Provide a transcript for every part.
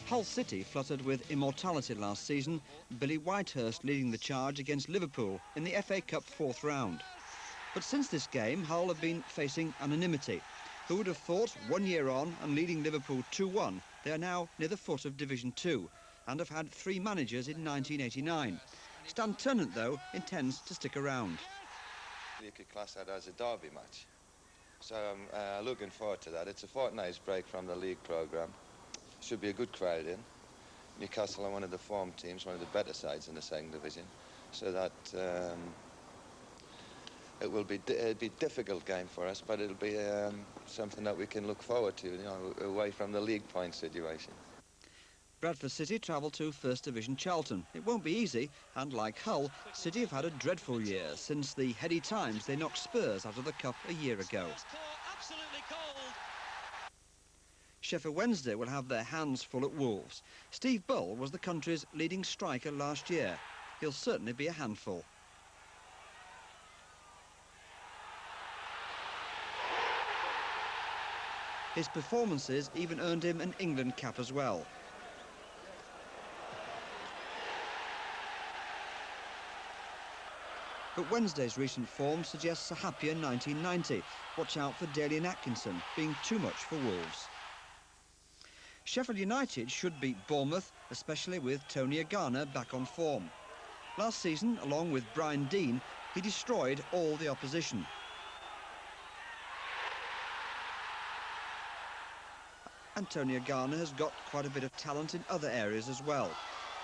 Hull City fluttered with immortality last season, Billy Whitehurst leading the charge against Liverpool in the FA Cup fourth round. But since this game, Hull have been facing anonymity. Who would have thought, 1 year on and leading Liverpool 2-1, they are now near the foot of Division 2 and have had 3 managers in 1989. Stan Ternent, though, intends to stick around. You could class that as a derby match. So I'm looking forward to that. It's a fortnight's break from the league programme. Should be a good crowd in. Newcastle are one of the form teams, one of the better sides in the second division. So that it will be a difficult game for us, but it'll be something that we can look forward to, you know, away from the league point situation. Bradford City travel to First Division Charlton. It won't be easy, and like Hull, City have had a dreadful year since the heady times they knocked Spurs out of the Cup a year ago. Sheffield Wednesday will have their hands full at Wolves. Steve Bull was the country's leading striker last year. He'll certainly be a handful. His performances even earned him an England cap as well. But Wednesday's recent form suggests a happier 1990. Watch out for Dalian Atkinson being too much for Wolves. Sheffield United should beat Bournemouth, especially with Tony Agana back on form. Last season, along with Brian Deane, he destroyed all the opposition. And Tony Agana has got quite a bit of talent in other areas as well.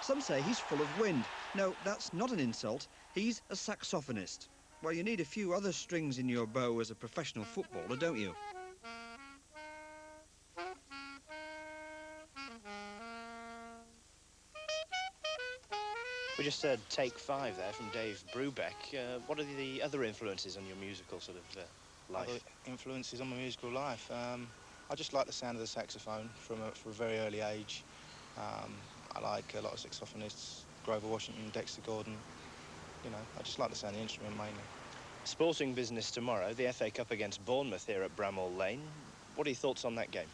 Some say he's full of wind. No, that's not an insult. He's a saxophonist. Well, you need a few other strings in your bow as a professional footballer, don't you? We just heard Take 5 there from Dave Brubeck. What are the other influences on your musical sort of life? Other influences on my musical life? I just like the sound of the saxophone from a very early age. I like a lot of saxophonists, Grover Washington, Dexter Gordon. You know, I just like the sound of the instrument mainly. Sporting business tomorrow, the FA Cup against Bournemouth here at Bramall Lane. What are your thoughts on that game?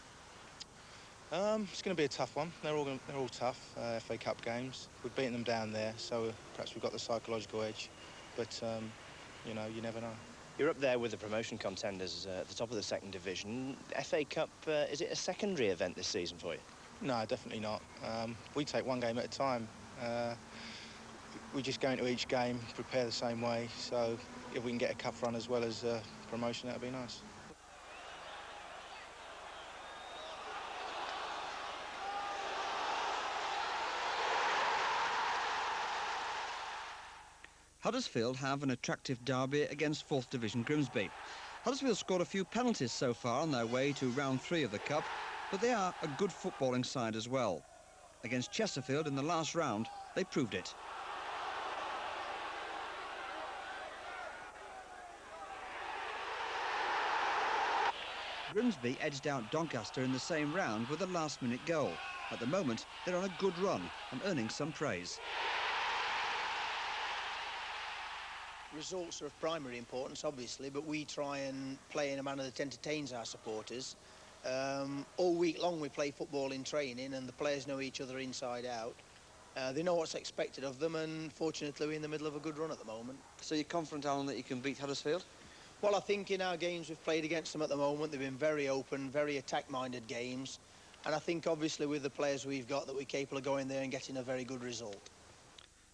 It's going to be a tough one. They're all tough, FA Cup games. We've beaten them down there, so perhaps we've got the psychological edge. But, you know, you never know. You're up there with the promotion contenders at the top of the second division. FA Cup, is it a secondary event this season for you? No, definitely not. We take one game at a time. We just go into each game, prepare the same way. So if we can get a cup run as well as promotion, that'd be nice. Huddersfield have an attractive derby against 4th Division Grimsby. Huddersfield scored a few penalties so far on their way to round 3 of the Cup, but they are a good footballing side as well. Against Chesterfield in the last round, they proved it. Grimsby edged out Doncaster in the same round with a last-minute goal. At the moment, they're on a good run and earning some praise. Results are of primary importance, obviously, but we try and play in a manner that entertains our supporters. All week long we play football in training and the players know each other inside out. They know what's expected of them, and fortunately we're in the middle of a good run at the moment. So you're confident, Alan, that you can beat Huddersfield? Well, I think in our games we've played against them at the moment, they've been very open, very attack-minded games, and I think obviously with the players we've got that we're capable of going there and getting a very good result.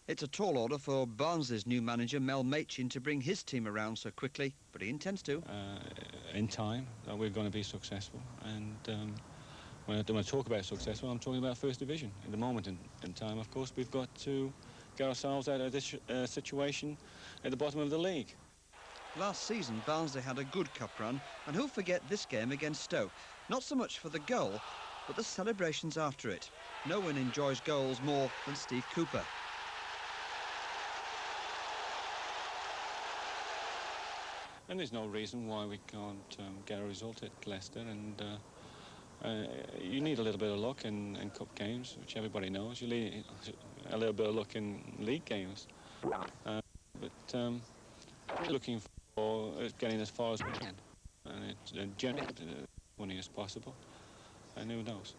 It's a tall order for Barnsley's new manager, Mel Machin, to bring his team around so quickly, but he intends to. In time, we're going to be successful. And when I talk about successful, I'm talking about First Division. At the moment in time, of course, we've got to get ourselves out of this situation at the bottom of the league. Last season, Barnsley had a good cup run, and who'll forget this game against Stoke? Not so much for the goal, but the celebrations after it. No one enjoys goals more than Steve Cooper. And there's no reason why we can't get a result at Leicester. And you need a little bit of luck in cup games, which everybody knows. You need a little bit of luck in league games. But we're looking for getting as far as we can. And it's generally as money as possible. And who knows?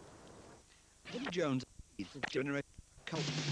Eddie Jones generate culture.